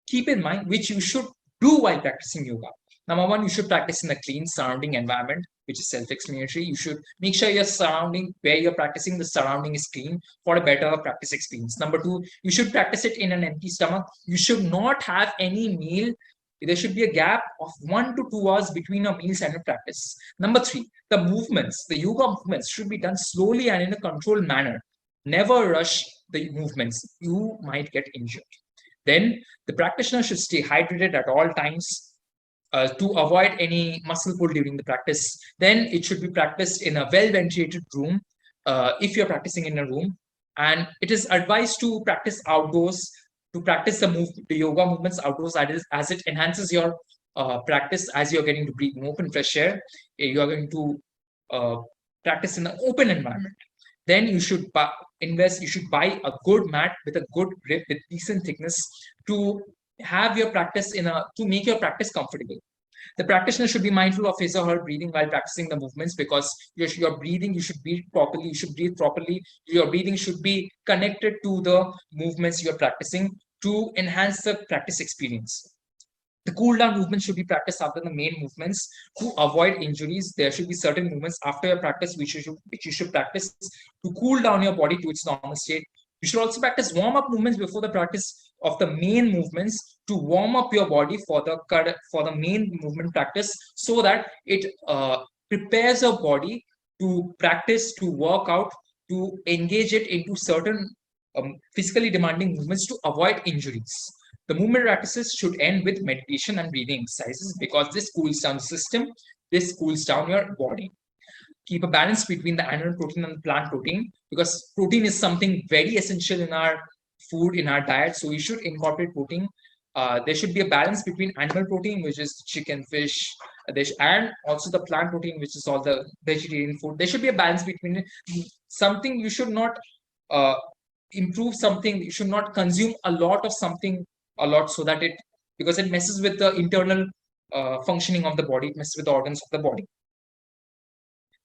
keep in mind, which you should do while practicing yoga. Number 1, you should practice in a clean surrounding environment, which is self-explanatory. You should make sure your surrounding, where you're practicing, the surrounding is clean for a better practice experience. Number 2, you should practice it in an empty stomach. You should not have any meal. There should be a gap of 1 to 2 hours between your meals and your practice. Number 3, the yoga movements should be done slowly and in a controlled manner. Never rush the movements. You might get injured. Then the practitioner should stay hydrated at all times to avoid any muscle pull during the practice. Then it should be practiced in a well-ventilated room if you're practicing in a room. And it is advised to practice outdoors, to practice the yoga movements outdoors, as it enhances your practice, as you're getting to breathe in open fresh air. You're going to practice in an open environment. Then you should buy a good mat with a good grip, with decent thickness, to have your practice to make your practice comfortable. The practitioner should be mindful of his or her breathing while practicing the movements, because your breathing, you should breathe properly. Your breathing should be connected to the movements you're practicing. to enhance the practice experience. The cool down movement should be practiced after the main movements to avoid injuries. There should be certain movements after your practice which you should practice to cool down your body to its normal state. You should also practice warm-up movements before the practice of the main movements to warm up your body for the main movement practice, so that it prepares your body to practice, to work out, to engage it into certain physically demanding movements to avoid injuries. The movement practices should end with meditation and breathing exercises because this cools down the system, this cools down your body. Keep a balance between the animal protein and the plant protein because protein is something very essential in our food, in our diet. So we should incorporate protein. There should be a balance between animal protein, which is chicken, fish, and also the plant protein, which is all the vegetarian food. There should be a balance between it. Something you should not improve something. You should not consume a lot of something a lot so that because it messes with the internal functioning of the body. It messes with the organs of the body.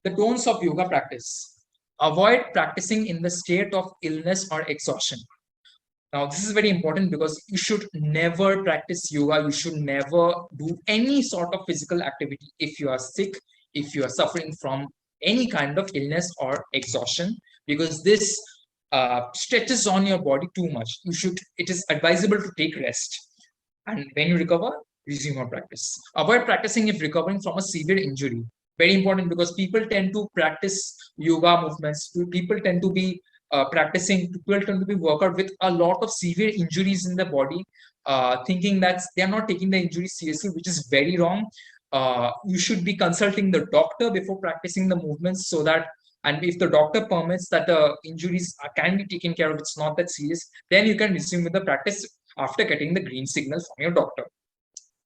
The don'ts of yoga practice. Avoid practicing in the state of illness or exhaustion. Now, this is very important because you should never practice yoga. You should never do any sort of physical activity if you are sick, if you are suffering from any kind of illness or exhaustion, because this stretches on your body too much. It is advisable to take rest. And when you recover, resume your practice. Avoid practicing if recovering from a severe injury. Very important because people tend to practice yoga movements. People tend to be people tend to be work out with a lot of severe injuries in the body, thinking that they are not taking the injury seriously, which is very wrong. You should be consulting the doctor before practicing the movements so that, and if the doctor permits that the injuries can be taken care of, it's not that serious, then you can resume with the practice after getting the green signal from your doctor.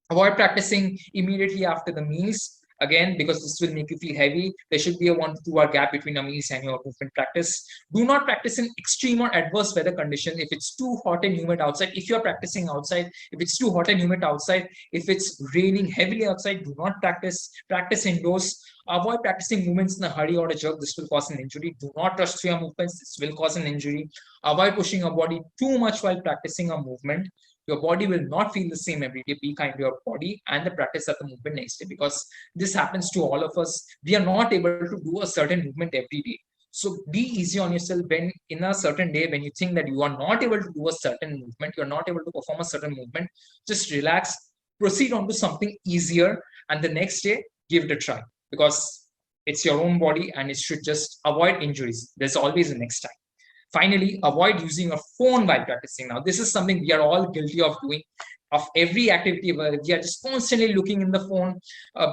Avoid practicing immediately after the meals. Again, because this will make you feel heavy, there should be a 1 to 2 hour gap between a meals and your movement practice. Do not practice in extreme or adverse weather condition. If it's too hot and humid outside, if you're practicing outside, if it's too hot and humid outside, if it's raining heavily outside, do not practice. Practice indoors. Avoid practicing movements in a hurry or a jerk. This will cause an injury. Do not rush through your movements. This will cause an injury. Avoid pushing your body too much while practicing a movement. Your body will not feel the same every day. Be kind to your body and the practice of the movement next day, because this happens to all of us. We are not able to do a certain movement every day. So be easy on yourself when in a certain day, when you think that you are not able to do a certain movement, you're not able to perform a certain movement, just relax, proceed on to something easier, and the next day, give it a try, because it's your own body and it should just avoid injuries. There's always a next time. Finally, avoid using a phone while practicing. Now, this is something we are all guilty of doing. Of every activity where we are just constantly looking in the phone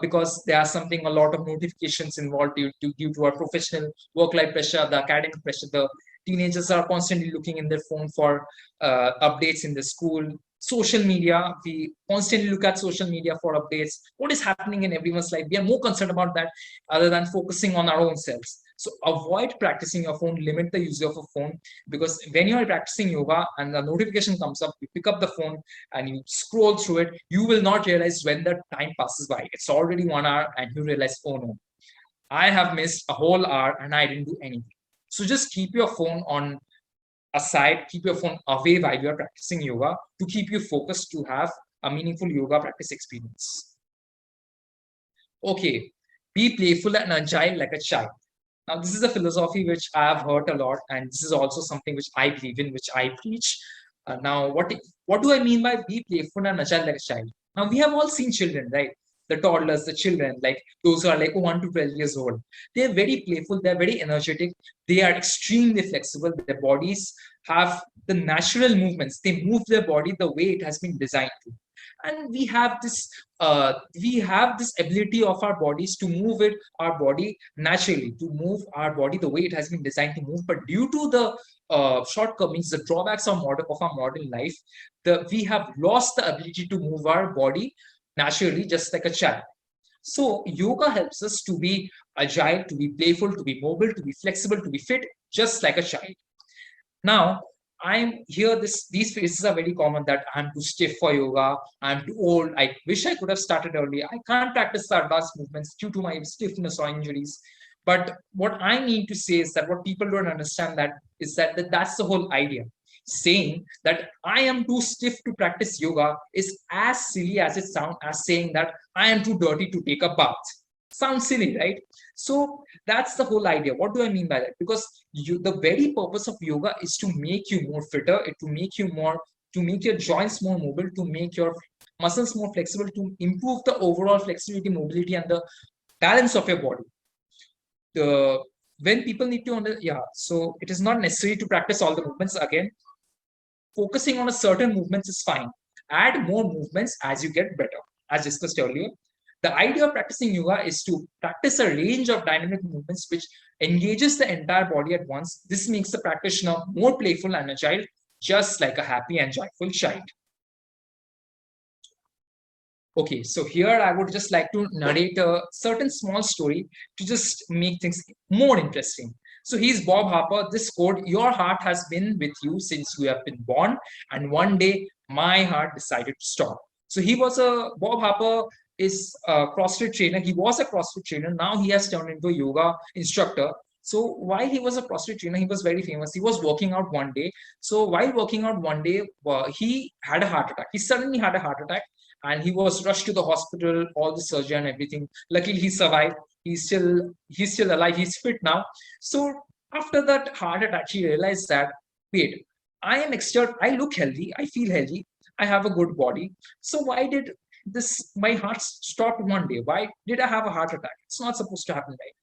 because there are a lot of notifications involved due to our professional work-life pressure, the academic pressure. The teenagers are constantly looking in their phone for updates in the school. Social media, we constantly look at social media for updates. What is happening in everyone's life? We are more concerned about that other than focusing on our own selves. So avoid practicing your phone, limit the use of a phone, because when you are practicing yoga and the notification comes up, you pick up the phone and you scroll through it, you will not realize when the time passes by. It's already 1 hour and you realize, oh no, I have missed a whole hour and I didn't do anything. So just keep your phone on aside, keep your phone away while you are practicing yoga to keep you focused to have a meaningful yoga practice experience. Okay, be playful and agile like a child. Now, this is a philosophy which I have heard a lot, and this is also something which I believe in, which I preach. Now, what do I mean by be playful and agile like a child? Now, we have all seen children, right? The toddlers, the children, like those who are like 1 to 12 years old. They're very playful, they're very energetic, they are extremely flexible. Their bodies have the natural movements. They move their body the way it has been designed to. And we have this ability of our bodies to move our body naturally, to move our body the way it has been designed to move. But due to the shortcomings, the drawbacks of our modern life, we have lost the ability to move our body naturally, just like a child. So yoga helps us to be agile, to be playful, to be mobile, to be flexible, to be fit, just like a child. Now, I'm here, these phrases are very common, that I'm too stiff for yoga, I'm too old, I wish I could have started earlier, I can't practice the advanced movements due to my stiffness or injuries. But what I need to say is that what people don't understand that is that that's the whole idea. saying that I am too stiff to practice yoga is as silly as it sounds as saying that I am too dirty to take a bath. Sounds silly, right? So that's the whole idea. What do I mean by that? Because the very purpose of yoga is to make you more fitter, to make your joints more mobile, to make your muscles more flexible, to improve the overall flexibility, mobility, and the balance of your body. When people need to so it is not necessary to practice all the movements again. Focusing on a certain movements is fine. Add more movements as you get better, as discussed earlier. The idea of practicing yoga is to practice a range of dynamic movements which engages the entire body at once. This makes the practitioner more playful and agile, just like a happy and joyful child. Okay, so here I would just like to narrate a certain small story to just make things more interesting. So he's Bob Harper. This quote, "Your heart has been with you since you have been born, and one day my heart decided to stop." So Bob Harper is a CrossFit trainer. He was a CrossFit trainer. Now he has turned into a yoga instructor. So while he was a CrossFit trainer, he was very famous. He was working out one day. So while working out one day, he had a heart attack. He suddenly had a heart attack, and he was rushed to the hospital, all the surgery and everything. Luckily, he survived. He's still alive. He's fit now. So after that heart attack, he realized that, wait, I look healthy. I feel healthy. I have a good body. So why did my heart stop one day? Why did I have a heart attack? It's not supposed to happen, right?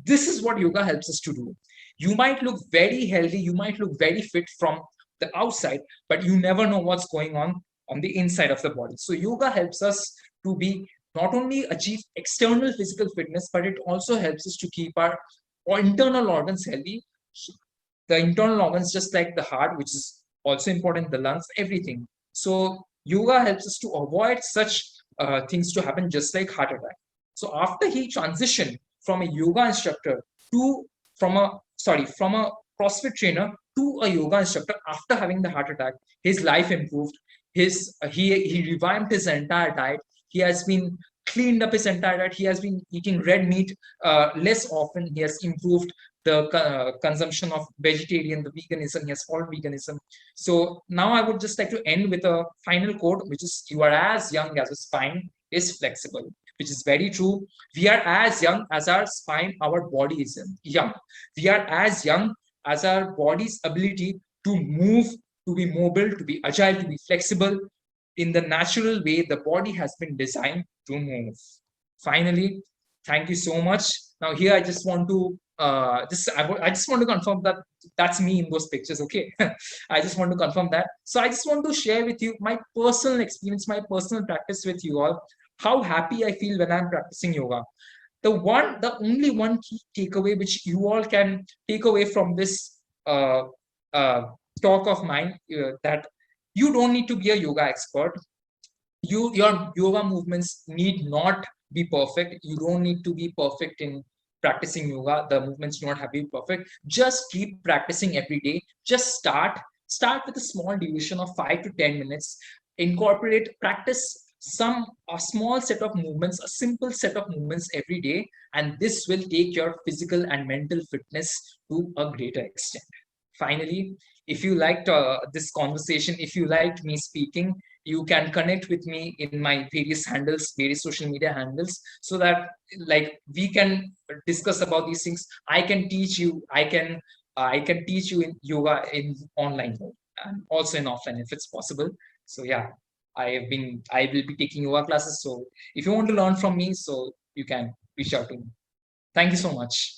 This is what yoga helps us to do. You might look very healthy. You might look very fit from the outside, but you never know what's going on the inside of the body. So yoga helps us to be not only achieve external physical fitness, but it also helps us to keep our internal organs healthy. The internal organs, just like the heart, which is also important, the lungs, everything. So yoga helps us to avoid such things to happen, just like heart attack. So after he transitioned from a yoga instructor from a CrossFit trainer to a yoga instructor after having the heart attack, his life improved. He revamped his entire diet. He has been cleaned up his entire diet. He has been eating red meat less often. He has improved the consumption of vegetarian, the veganism. He has followed veganism. So now I would just like to end with a final quote, which is, "You are as young as a spine is flexible," which is very true. We are as young as our spine, our body is young. We are as young as our body's ability to move, to be mobile, to be agile, to be flexible in the natural way the body has been designed to move. Finally, thank you so much. Now here I just want to I just want to confirm that that's me in those pictures. Okay. I just want to confirm that. So I just want to share with you my personal experience, my personal practice with you all, how happy I feel when I'm practicing yoga. The only one key takeaway which you all can take away from this talk of mine, that you don't need to be a yoga expert. Your yoga movements need not be perfect. You don't need to be perfect in practicing yoga. The movements do not have to be perfect. Just keep practicing every day. Just start with a small duration of 5 to 10 minutes. Practice a small set of movements, a simple set of movements every day, and this will take your physical and mental fitness to a greater extent. Finally, if you liked this conversation, if you liked me speaking, you can connect with me in my various social media handles, so that we can discuss about these things. I can teach you. I can teach you in yoga in online mode and also in offline if it's possible. So yeah, I will be taking yoga classes. So if you want to learn from me, so you can reach out to me. Thank you so much.